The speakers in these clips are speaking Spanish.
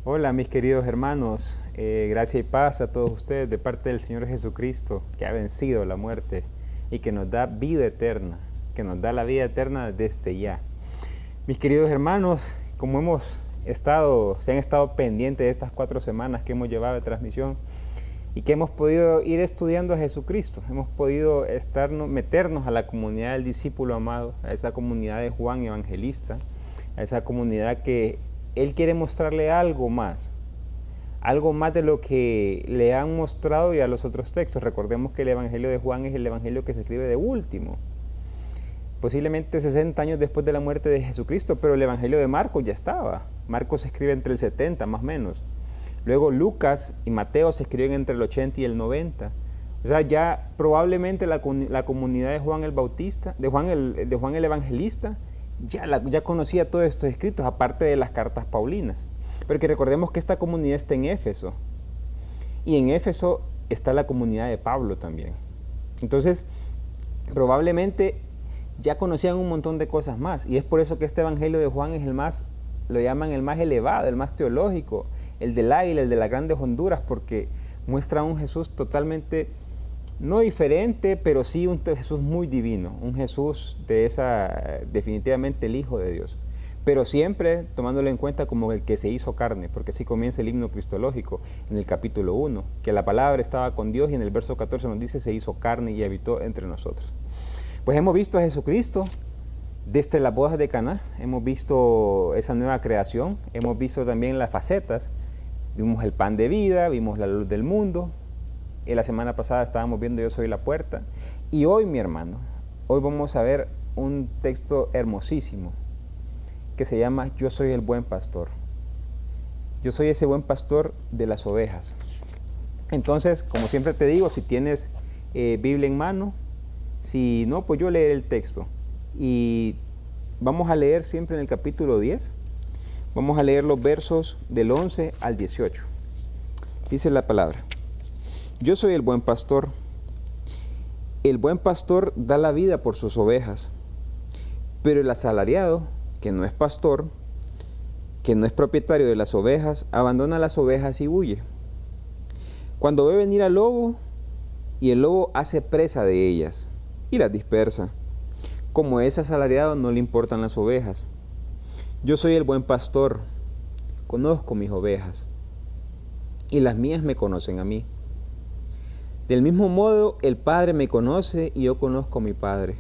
Hola mis queridos hermanos, gracia y paz a todos ustedes de parte del Señor Jesucristo, que ha vencido la muerte y que nos da vida eterna, que nos da la vida eterna desde ya. Mis queridos hermanos, como se han estado pendientes de estas 4 semanas que hemos llevado de transmisión y que hemos podido ir estudiando a Jesucristo, hemos podido meternos a la comunidad del discípulo amado, a esa comunidad de Juan Evangelista, a esa comunidad que Él quiere mostrarle algo más de lo que le han mostrado ya los otros textos. Recordemos que el Evangelio de Juan es el Evangelio que se escribe de último, posiblemente 60 años después de la muerte de Jesucristo, pero el Evangelio de Marcos ya estaba. Marcos se escribe entre el 70 más o menos. Luego Lucas y Mateo se escriben entre el 80 y el 90. O sea, ya probablemente la comunidad de Juan el Bautista, de Juan el Evangelista, ya conocía todos estos escritos, aparte de las cartas paulinas. Pero que recordemos que esta comunidad está en Éfeso. Y en Éfeso está la comunidad de Pablo también. Entonces, probablemente ya conocían un montón de cosas más. Y es por eso que este Evangelio de Juan es lo llaman el más elevado, el más teológico, el del águila, el de las grandes Honduras, porque muestra a un Jesús totalmente, no diferente, pero sí un Jesús muy divino, un Jesús definitivamente el Hijo de Dios, pero siempre tomándolo en cuenta como el que se hizo carne, porque así comienza el himno cristológico en el capítulo 1, que la palabra estaba con Dios, y en el verso 14 nos dice: se hizo carne y habitó entre nosotros. Pues hemos visto a Jesucristo desde las bodas de Caná, hemos visto esa nueva creación, hemos visto también las facetas, vimos el pan de vida, vimos la luz del mundo. La semana pasada estábamos viendo Yo soy la puerta. Y hoy, mi hermano, hoy vamos a ver un texto hermosísimo que se llama Yo soy el buen pastor. Yo soy ese buen pastor de las ovejas. Entonces, como siempre te digo, si tienes Biblia en mano, si no, pues yo leeré el texto. Y vamos a leer siempre en el capítulo 10. Vamos a leer los versos del 11 al 18. Dice la palabra: Yo soy el buen pastor. El buen pastor da la vida por sus ovejas, pero el asalariado, que no es pastor, que no es propietario de las ovejas, abandona las ovejas y huye. Cuando ve venir al lobo, y el lobo hace presa de ellas y las dispersa. Como es asalariado, no le importan las ovejas. Yo soy el buen pastor, conozco mis ovejas, y las mías me conocen a mí. Del mismo modo, el Padre me conoce y yo conozco a mi Padre.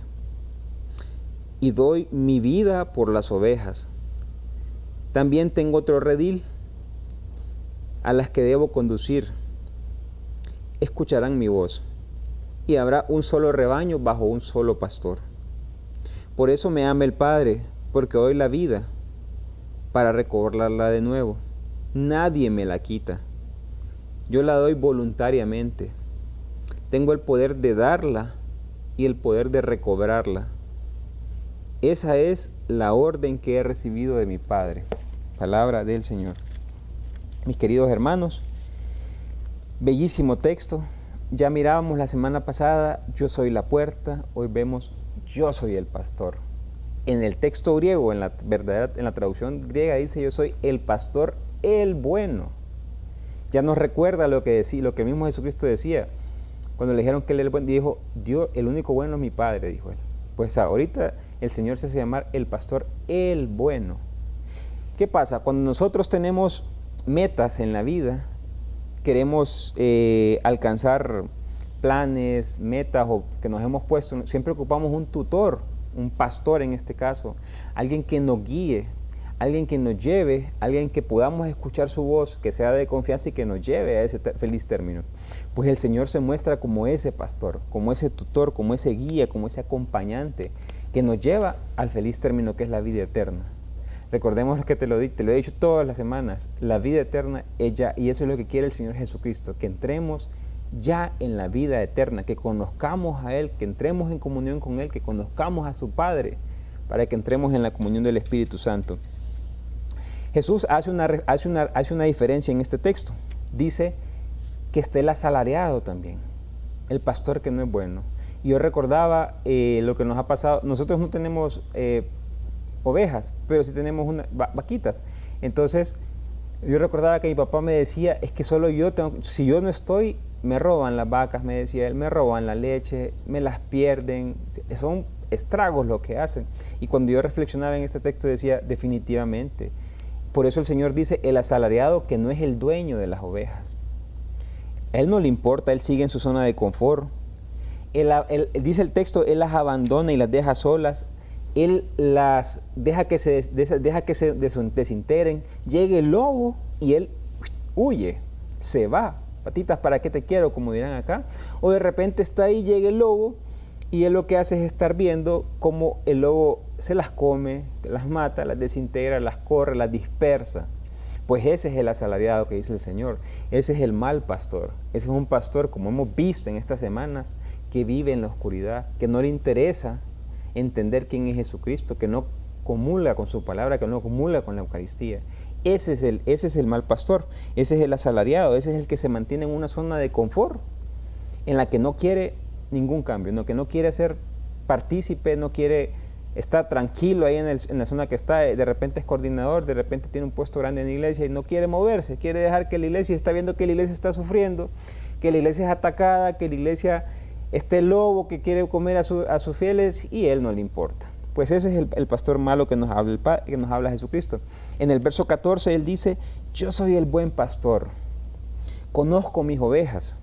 Y doy mi vida por las ovejas. También tengo otro redil a las que debo conducir. Escucharán mi voz, y habrá un solo rebaño bajo un solo pastor. Por eso me ama el Padre, porque doy la vida para recobrarla de nuevo. Nadie me la quita. Yo la doy voluntariamente. Tengo el poder de darla y el poder de recobrarla. Esa es la orden que he recibido de mi Padre. Palabra del Señor. Mis queridos hermanos, bellísimo texto. Ya mirábamos la semana pasada, yo soy la puerta. Hoy vemos, yo soy el pastor. En el texto griego, en la traducción griega dice: yo soy el pastor, el bueno. Ya nos recuerda lo que mismo Jesucristo decía. Cuando le dijeron que él era el bueno, dijo: Dios, el único bueno es mi Padre, dijo él. Pues ahorita el Señor se hace llamar el pastor, el bueno. ¿Qué pasa? Cuando nosotros tenemos metas en la vida, queremos alcanzar planes, metas o que nos hemos puesto, siempre ocupamos un tutor, un pastor en este caso, alguien que nos guíe, alguien que nos lleve, alguien que podamos escuchar su voz, que sea de confianza y que nos lleve a ese feliz término. Pues el Señor se muestra como ese pastor, como ese tutor, como ese guía, como ese acompañante que nos lleva al feliz término que es la vida eterna. Recordemos que te lo he dicho todas las semanas, la vida eterna es ya, y eso es lo que quiere el Señor Jesucristo, que entremos ya en la vida eterna, que conozcamos a Él, que entremos en comunión con Él, que conozcamos a su Padre, para que entremos en la comunión del Espíritu Santo. Jesús hace una diferencia en este texto. Dice que está el asalariado también, el pastor que no es bueno. Y yo recordaba lo que nos ha pasado. Nosotros no tenemos ovejas, pero sí tenemos vaquitas. Entonces, Yo recordaba que mi papá me decía, es que solo yo tengo, si yo no estoy, me roban las vacas, me decía él, me roban la leche, me las pierden, son estragos lo que hacen. Y cuando yo reflexionaba en este texto decía, definitivamente, por eso el Señor dice, el asalariado que no es el dueño de las ovejas. A él no le importa, él sigue en su zona de confort. Dice el texto, él las abandona y las deja solas. Él las deja que se desintegren. Llega el lobo y él huye, se va. Patitas, ¿para qué te quiero? Como dirán acá. O de repente está ahí, llega el lobo y él lo que hace es estar viendo cómo el lobo se las come, las mata, las desintegra, las corre, las dispersa. Pues ese es el asalariado que dice el Señor. Ese es el mal pastor. Ese es un pastor, como hemos visto en estas semanas, que vive en la oscuridad, que no le interesa entender quién es Jesucristo, que no comulga con su palabra, que no comulga con la Eucaristía. Ese es el mal pastor, ese es el asalariado, ese es el que se mantiene en una zona de confort, en la que no quiere ningún cambio, que no quiere ser partícipe, no quiere estar tranquilo ahí en la zona que está. De repente es coordinador, de repente tiene un puesto grande en la iglesia y no quiere moverse, quiere dejar que la iglesia, está viendo que la iglesia está sufriendo, que la iglesia es atacada, que la iglesia este lobo que quiere comer a sus fieles, y él no le importa. Pues ese es el pastor malo que nos habla Jesucristo. En el verso 14 él dice, yo soy el buen pastor, conozco mis ovejas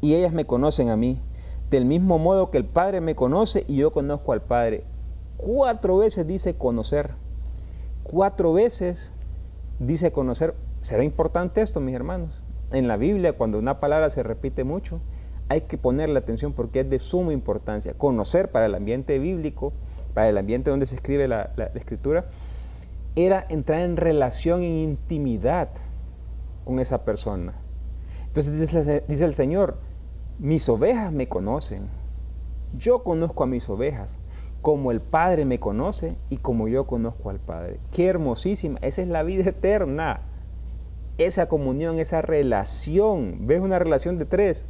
y ellas me conocen a mí, del mismo modo que el Padre me conoce y yo conozco al Padre. 4 veces dice conocer, 4 veces dice conocer. ¿Será importante esto, mis hermanos? En la Biblia, cuando una palabra se repite mucho, hay que ponerle atención porque es de suma importancia. Conocer para el ambiente bíblico, para el ambiente donde se escribe la Escritura, era entrar en relación, en intimidad con esa persona. Entonces dice el Señor, mis ovejas me conocen, yo conozco a mis ovejas, como el Padre me conoce y como yo conozco al Padre. ¡Qué hermosísima! Esa es la vida eterna, esa comunión, esa relación. ¿Ves? Una relación de 3.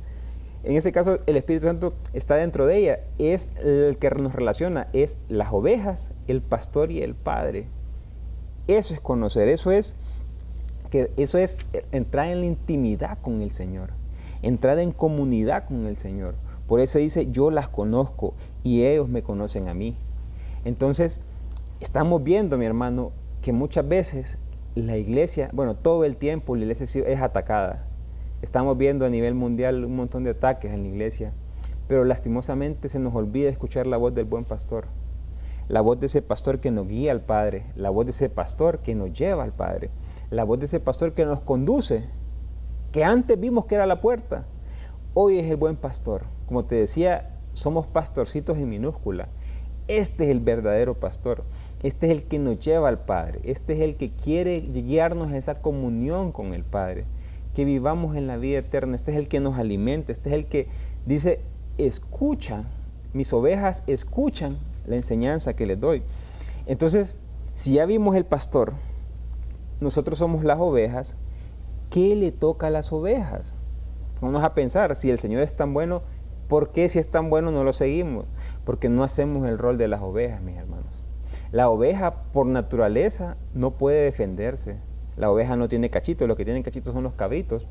En este caso, el Espíritu Santo está dentro de ella. Es el que nos relaciona. Es las ovejas, el pastor y el Padre. Eso es conocer. Eso es entrar en la intimidad con el Señor. Entrar en comunidad con el Señor. Por eso dice, yo las conozco y ellos me conocen a mí. Entonces, estamos viendo, mi hermano, que muchas veces la iglesia, todo el tiempo la iglesia es atacada. Estamos viendo a nivel mundial un montón de ataques en la iglesia, pero lastimosamente se nos olvida escuchar la voz del buen pastor, la voz de ese pastor que nos guía al Padre, la voz de ese pastor que nos lleva al Padre, la voz de ese pastor que nos conduce, que antes vimos que era la puerta, hoy es el buen pastor. Como te decía, somos pastorcitos en minúscula. Este es el verdadero pastor, este es el que nos lleva al Padre, este es el que quiere guiarnos a esa comunión con el Padre, que vivamos en la vida eterna. Este es el que nos alimenta, este es el que dice, escucha, mis ovejas escuchan la enseñanza que les doy. Entonces, si ya vimos el pastor, nosotros somos las ovejas, ¿qué le toca a las ovejas? Vamos a pensar, si el Señor es tan bueno, ¿por qué si es tan bueno no lo seguimos? Porque no hacemos el rol de las ovejas, mis hermanos. La oveja por naturaleza no puede defenderse. La oveja no tiene cachitos, los que tienen cachitos son los cabritos,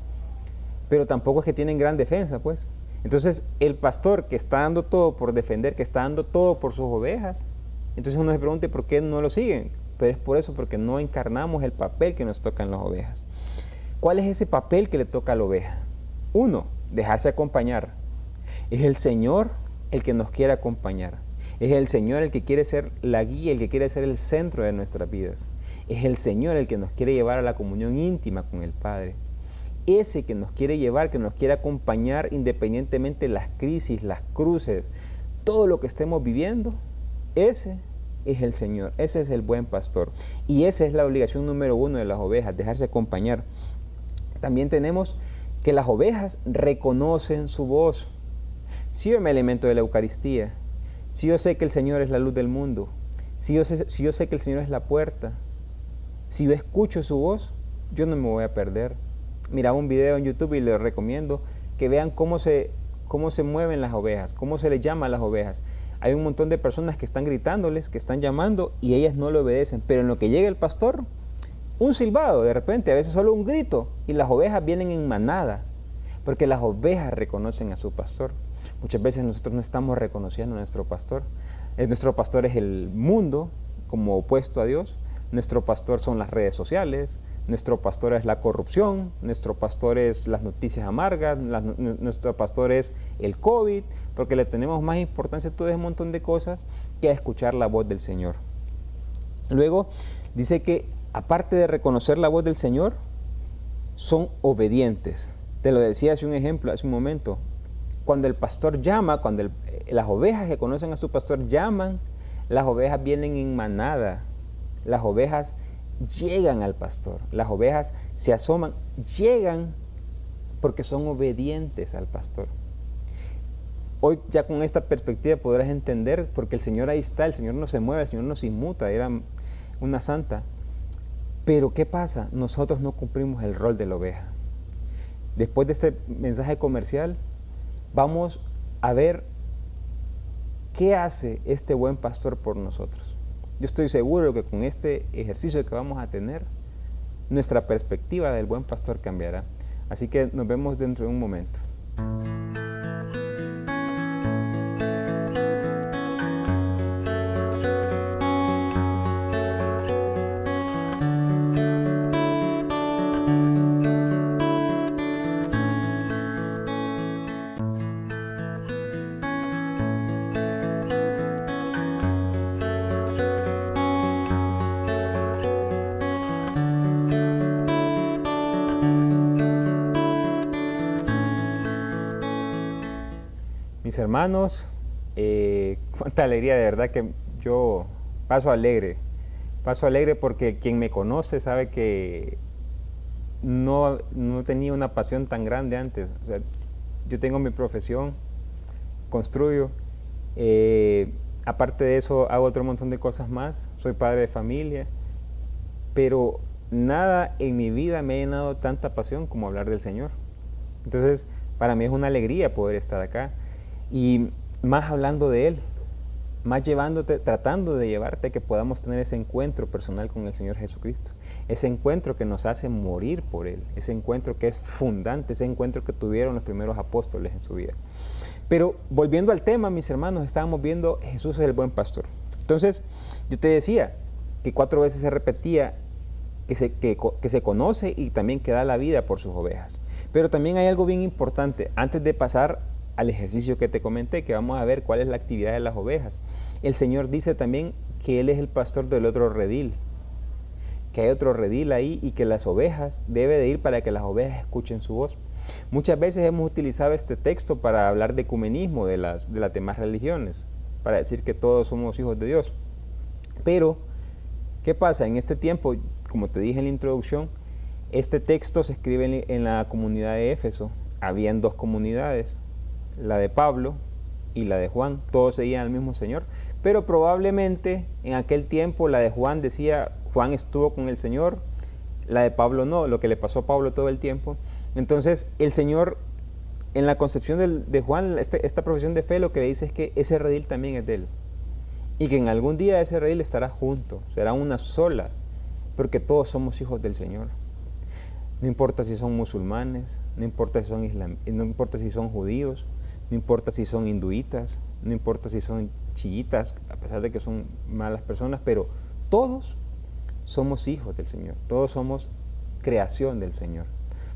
pero tampoco es que tienen gran defensa, pues. Entonces, el pastor que está dando todo por defender, que está dando todo por sus ovejas, entonces uno se pregunta por qué no lo siguen. Pero es por eso, porque no encarnamos el papel que nos toca en las ovejas. ¿Cuál es ese papel que le toca a la oveja? 1, dejarse acompañar. Es el Señor el que nos quiere acompañar. Es el Señor el que quiere ser la guía, el que quiere ser el centro de nuestras vidas. Es el Señor el que nos quiere llevar a la comunión íntima con el Padre. Ese que nos quiere llevar, que nos quiere acompañar independientemente de las crisis, las cruces, todo lo que estemos viviendo, ese es el Señor, ese es el buen pastor. Y esa es la obligación número 1 de las ovejas, dejarse acompañar. También tenemos que las ovejas reconocen su voz. Si yo me alimento de la Eucaristía, si yo sé que el Señor es la luz del mundo, si yo sé que el Señor es la puerta, si yo escucho su voz, yo no me voy a perder. Miraba un video en YouTube y les recomiendo que vean cómo se mueven las ovejas, cómo se les llama a las ovejas. Hay un montón de personas que están gritándoles, que están llamando y ellas no le obedecen, pero en lo que llega el pastor, un silbado, de repente, a veces solo un grito, y las ovejas vienen en manada, porque las ovejas reconocen a su pastor. Muchas veces nosotros no estamos reconociendo a nuestro pastor. Nuestro pastor es el mundo, como opuesto a Dios. Nuestro pastor son las redes sociales. Nuestro pastor es la corrupción. Nuestro pastor es las noticias amargas. Nuestro pastor es el COVID, porque le tenemos más importancia a todo ese montón de cosas que a escuchar la voz del Señor. Luego dice que aparte de reconocer la voz del Señor, son obedientes. Te lo decía hace un ejemplo, hace un momento. Cuando el pastor llama, cuando las ovejas que conocen a su pastor llaman, las ovejas vienen en manada. Las ovejas llegan al pastor. Las ovejas se asoman, llegan porque son obedientes al pastor. Hoy ya con esta perspectiva podrás entender, porque el Señor ahí está, el Señor no se mueve, el Señor no se inmuta, era una santa. Pero ¿qué pasa? Nosotros no cumplimos el rol de la oveja. Después de este mensaje comercial, vamos a ver qué hace este buen pastor por nosotros. Yo estoy seguro que con este ejercicio que vamos a tener, nuestra perspectiva del buen pastor cambiará. Así que nos vemos dentro de un momento. Mis hermanos, cuánta alegría, de verdad que yo paso alegre porque quien me conoce sabe que no tenía una pasión tan grande antes. O sea, yo tengo mi profesión, construyo, aparte de eso hago otro montón de cosas más, soy padre de familia, pero nada en mi vida me ha llenado tanta pasión como hablar del Señor. Entonces, para mí es una alegría poder estar acá. Y más hablando de Él, más llevándote, tratando de llevarte a que podamos tener ese encuentro personal con el Señor Jesucristo. Ese encuentro que nos hace morir por Él. Ese encuentro que es fundante, ese encuentro que tuvieron los primeros apóstoles en su vida. Pero volviendo al tema, mis hermanos, estábamos viendo Jesús es el buen pastor. Entonces, yo te decía que 4 veces se repetía que se conoce y también que da la vida por sus ovejas. Pero también hay algo bien importante, antes de pasar al ejercicio que te comenté, que vamos a ver cuál es la actividad de las ovejas. El Señor dice también que Él es el pastor del otro redil, que hay otro redil ahí y que las ovejas debe de ir para que las ovejas escuchen su voz. Muchas veces hemos utilizado este texto para hablar de ecumenismo de las demás religiones, para decir que todos somos hijos de Dios. Pero, ¿qué pasa? En este tiempo, como te dije en la introducción, este texto se escribe en la comunidad de Éfeso. Habían 2 comunidades, la de Pablo y la de Juan, todos seguían al mismo Señor, pero probablemente en aquel tiempo la de Juan decía, Juan estuvo con el Señor, la de Pablo no, lo que le pasó a Pablo todo el tiempo. Entonces el Señor, en la concepción de Juan, esta profesión de fe, lo que le dice es que ese redil también es de Él, y que en algún día ese redil estará junto, será una sola, porque todos somos hijos del Señor. No importa si son musulmanes, no importa si son no importa si son judíos, no importa si son hinduitas, no importa si son chiitas, a pesar de que son malas personas, pero todos somos hijos del Señor, todos somos creación del Señor,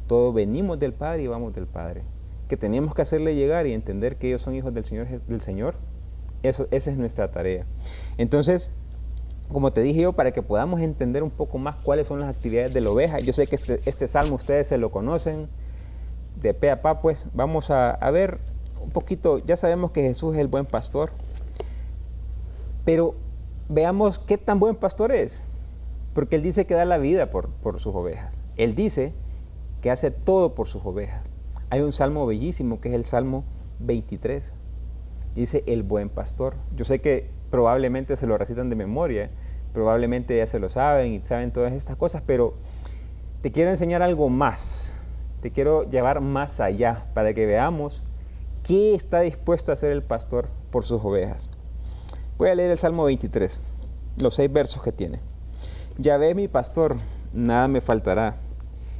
todos venimos del Padre y vamos del Padre, que tenemos que hacerle llegar y entender que ellos son hijos del Señor, esa es nuestra tarea. Entonces, como te dije yo, para que podamos entender un poco más cuáles son las actividades de la oveja, yo sé que este salmo ustedes se lo conocen de pe a pa, pues vamos a ver un poquito. Ya sabemos que Jesús es el buen pastor, pero veamos qué tan buen pastor es, porque Él dice que da la vida por sus ovejas. Él dice que hace todo por sus ovejas. Hay un salmo bellísimo que es el Salmo 23. Dice el buen pastor. Yo sé que probablemente se lo recitan de memoria, probablemente ya se lo saben y saben todas estas cosas, pero te quiero enseñar algo más. Te quiero llevar más allá para que veamos qué está dispuesto a hacer el pastor por sus ovejas. Voy a leer el Salmo 23, los 6 versos que tiene. Yahvé mi pastor, nada me faltará.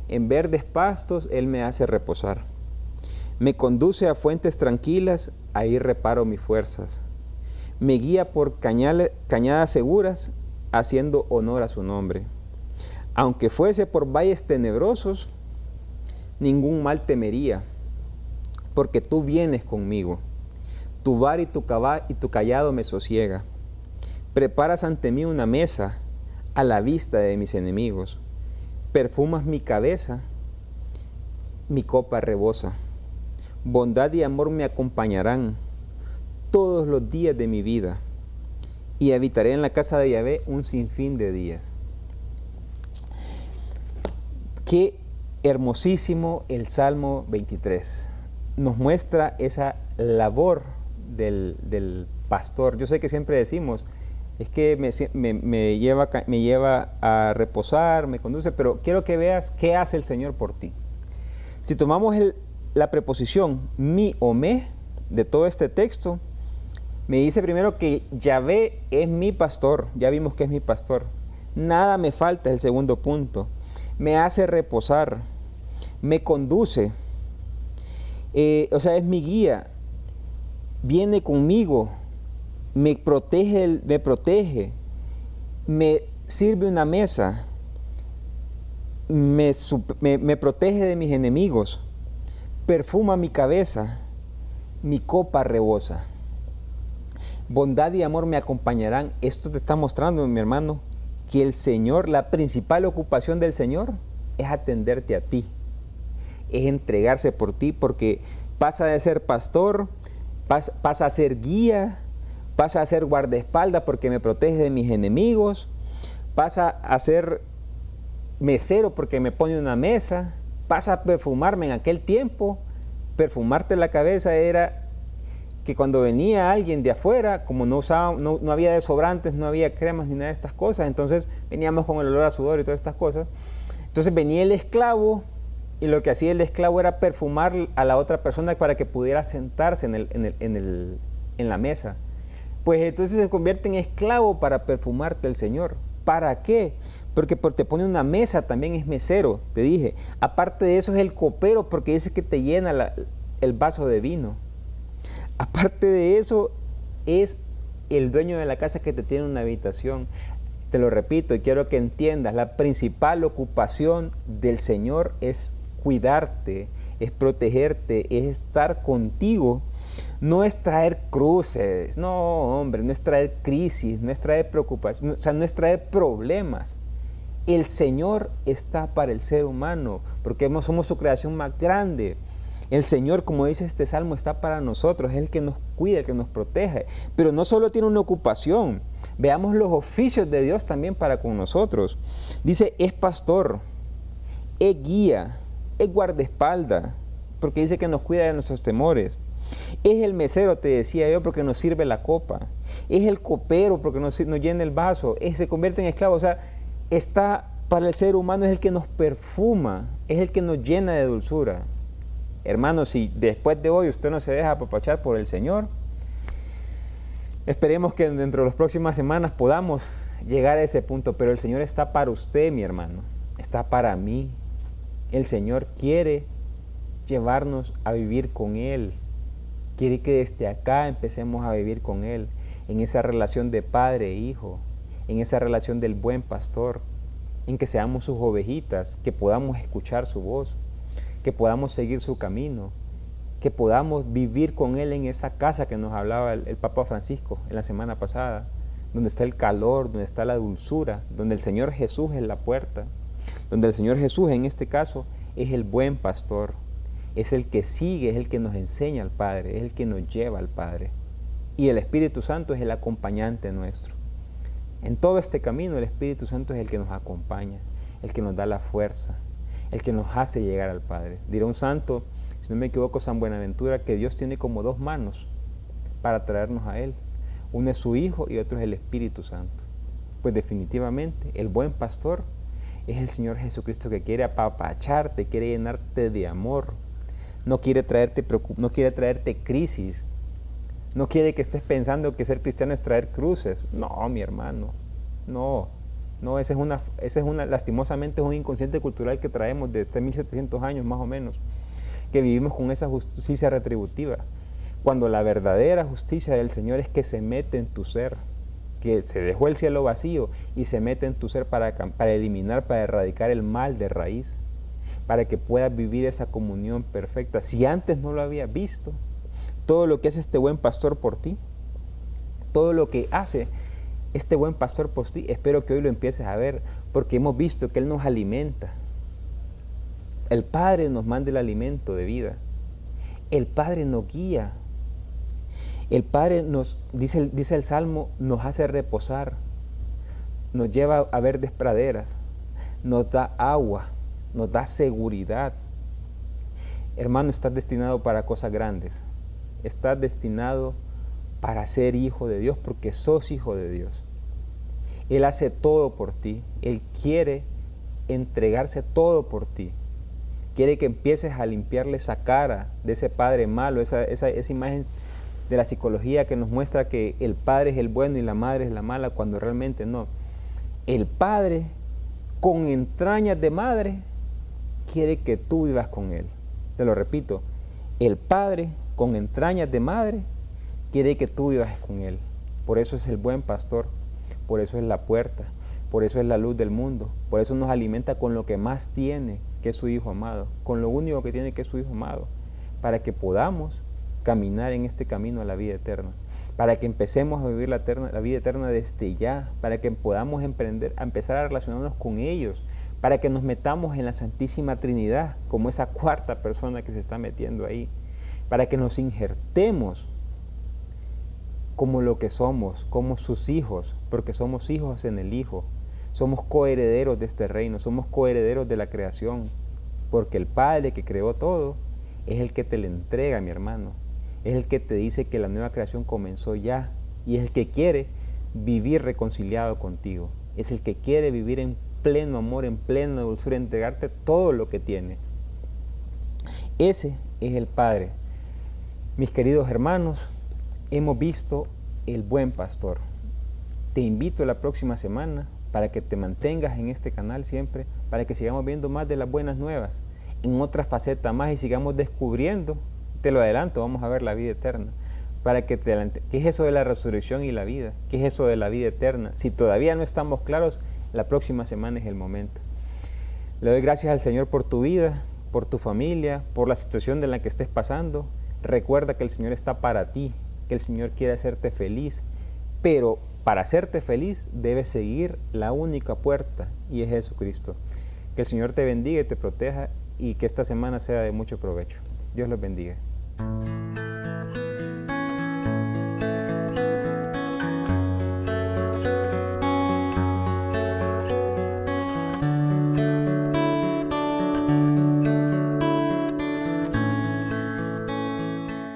En verdes pastos Él me hace reposar. Me conduce a fuentes tranquilas, ahí reparo mis fuerzas. Me guía por cañadas seguras, haciendo honor a su nombre. Aunque fuese por valles tenebrosos, ningún mal temería, porque tú vienes conmigo. Tu vara y tu cayado me sosiega. Preparas ante mí una mesa a la vista de mis enemigos. Perfumas mi cabeza, mi copa rebosa. Bondad y amor me acompañarán todos los días de mi vida, y habitaré en la casa de Yahvé un sinfín de días. Qué hermosísimo el Salmo 23. Nos muestra esa labor del pastor. Yo sé que siempre decimos, es que me lleva a reposar, me conduce, pero quiero que veas qué hace el Señor por ti. Si tomamos la preposición mi o me de todo este texto, me dice primero que Yahvé es mi pastor. Ya vimos que es mi pastor. Nada me falta, es el segundo punto. Me hace reposar, me conduce, es mi guía, viene conmigo, me protege, me sirve una mesa, me protege de mis enemigos, perfuma mi cabeza, mi copa rebosa. Bondad y amor me acompañarán. Esto te está mostrando, mi hermano, que el Señor, la principal ocupación del Señor es atenderte a ti, es entregarse por ti, porque pasa de ser pastor, pasa a ser guía, pasa a ser guardaespaldas porque me protege de mis enemigos, pasa a ser mesero porque me pone una mesa, pasa a perfumarme. En aquel tiempo, perfumarte la cabeza era que cuando venía alguien de afuera, como no había desodorantes, no había cremas ni nada de estas cosas, entonces veníamos con el olor a sudor y todas estas cosas. Entonces venía el esclavo, y lo que hacía el esclavo era perfumar a la otra persona para que pudiera sentarse en la mesa. Pues entonces se convierte en esclavo para perfumarte el Señor. ¿Para qué? Porque te pone una mesa, también es mesero, te dije. Aparte de eso es el copero, porque dice que te llena el vaso de vino. Aparte de eso, es el dueño de la casa que te tiene una habitación. Te lo repito y quiero que entiendas, la principal ocupación del Señor es cuidarte, es protegerte, es estar contigo. No es traer cruces, no, hombre, no es traer crisis, no es traer preocupación, no es traer problemas. El Señor está para el ser humano, porque somos su creación más grande. El Señor, como dice este salmo, está para nosotros, es el que nos cuida, el que nos protege. Pero no solo tiene una ocupación, veamos los oficios de Dios también para con nosotros. Dice, es pastor, es guía, es guardaespaldas, porque dice que nos cuida de nuestros temores. Es el mesero, te decía yo, porque nos sirve la copa. Es el copero, porque nos llena el vaso. Se convierte en esclavo, está para el ser humano, es el que nos perfuma, es el que nos llena de dulzura. Hermanos, si después de hoy usted no se deja apapachar por el Señor, esperemos que dentro de las próximas semanas podamos llegar a ese punto, pero el Señor está para usted, mi hermano, está para mí. El Señor quiere llevarnos a vivir con Él, quiere que desde acá empecemos a vivir con Él, en esa relación de padre e hijo, en esa relación del buen pastor, en que seamos sus ovejitas, que podamos escuchar su voz, que podamos seguir su camino, que podamos vivir con Él en esa casa que nos hablaba el Papa Francisco en la semana pasada, donde está el calor, donde está la dulzura, donde el Señor Jesús es la puerta, donde el Señor Jesús en este caso es el buen pastor, es el que sigue, es el que nos enseña al Padre, es el que nos lleva al Padre. Y el Espíritu Santo es el acompañante nuestro. En todo este camino el Espíritu Santo es el que nos acompaña, el que nos da la fuerza, el que nos hace llegar al Padre. Dirá un santo, si no me equivoco, San Buenaventura, que Dios tiene como dos manos para traernos a Él. Uno es su Hijo y otro es el Espíritu Santo. Pues definitivamente el buen pastor es el Señor Jesucristo, que quiere apapacharte, quiere llenarte de amor. No quiere traerte crisis. No quiere que estés pensando que ser cristiano es traer cruces. No, mi hermano, no. No, lastimosamente es un inconsciente cultural que traemos desde 1700 años más o menos, que vivimos con esa justicia retributiva, cuando la verdadera justicia del Señor es que se mete en tu ser, que se dejó el cielo vacío y se mete en tu ser para eliminar, para erradicar el mal de raíz, para que puedas vivir esa comunión perfecta. Si antes no lo habías visto, todo lo que hace este buen pastor por ti, todo lo que hace este buen pastor por ti, espero que hoy lo empieces a ver, porque hemos visto que Él nos alimenta. El Padre nos manda el alimento de vida. El Padre nos guía. El Padre dice el Salmo, nos hace reposar, nos lleva a verdes praderas, nos da agua, nos da seguridad. Hermano, estás destinado para cosas grandes. Estás destinado para ser hijo de Dios porque sos hijo de Dios. Él hace todo por ti. Él quiere entregarse todo por ti. Quiere que empieces a limpiarle esa cara de ese padre malo, esa imagen de la psicología que nos muestra que el padre es el bueno y la madre es la mala, cuando realmente no. El padre, con entrañas de madre, quiere que tú vivas con él. Te lo repito, el padre, con entrañas de madre, quiere que tú vivas con él. Por eso es el buen pastor, por eso es la puerta, por eso es la luz del mundo, por eso nos alimenta con lo que más tiene, que es su Hijo amado, con lo único que tiene, que es su Hijo amado, para que podamos caminar en este camino a la vida eterna, para que empecemos a vivir la vida eterna desde ya, para que podamos empezar a relacionarnos con ellos, para que nos metamos en la Santísima Trinidad, como esa cuarta persona que se está metiendo ahí, para que nos injertemos como lo que somos, como sus hijos, porque somos hijos en el Hijo, somos coherederos de este reino, somos coherederos de la creación, porque el Padre que creó todo es el que te le entrega, mi hermano, es el que te dice que la nueva creación comenzó ya, y es el que quiere vivir reconciliado contigo, es el que quiere vivir en pleno amor, en plena dulzura, entregarte todo lo que tiene. Ese es el Padre. Mis queridos hermanos, hemos visto el buen pastor. Te invito la próxima semana para que te mantengas en este canal siempre, para que sigamos viendo más de las buenas nuevas, en otra faceta más, y sigamos descubriendo, te lo adelanto, vamos a ver la vida eterna, para que ¿qué es eso de la resurrección y la vida? ¿Qué es eso de la vida eterna? Si todavía no estamos claros, la próxima semana es el momento. Le doy gracias al Señor por tu vida, por tu familia, por la situación en la que estés pasando. Recuerda que el Señor está para ti, que el Señor quiere hacerte feliz, pero para hacerte feliz debes seguir la única puerta, y es Jesucristo. Que el Señor te bendiga y te proteja, y que esta semana sea de mucho provecho. Dios los bendiga.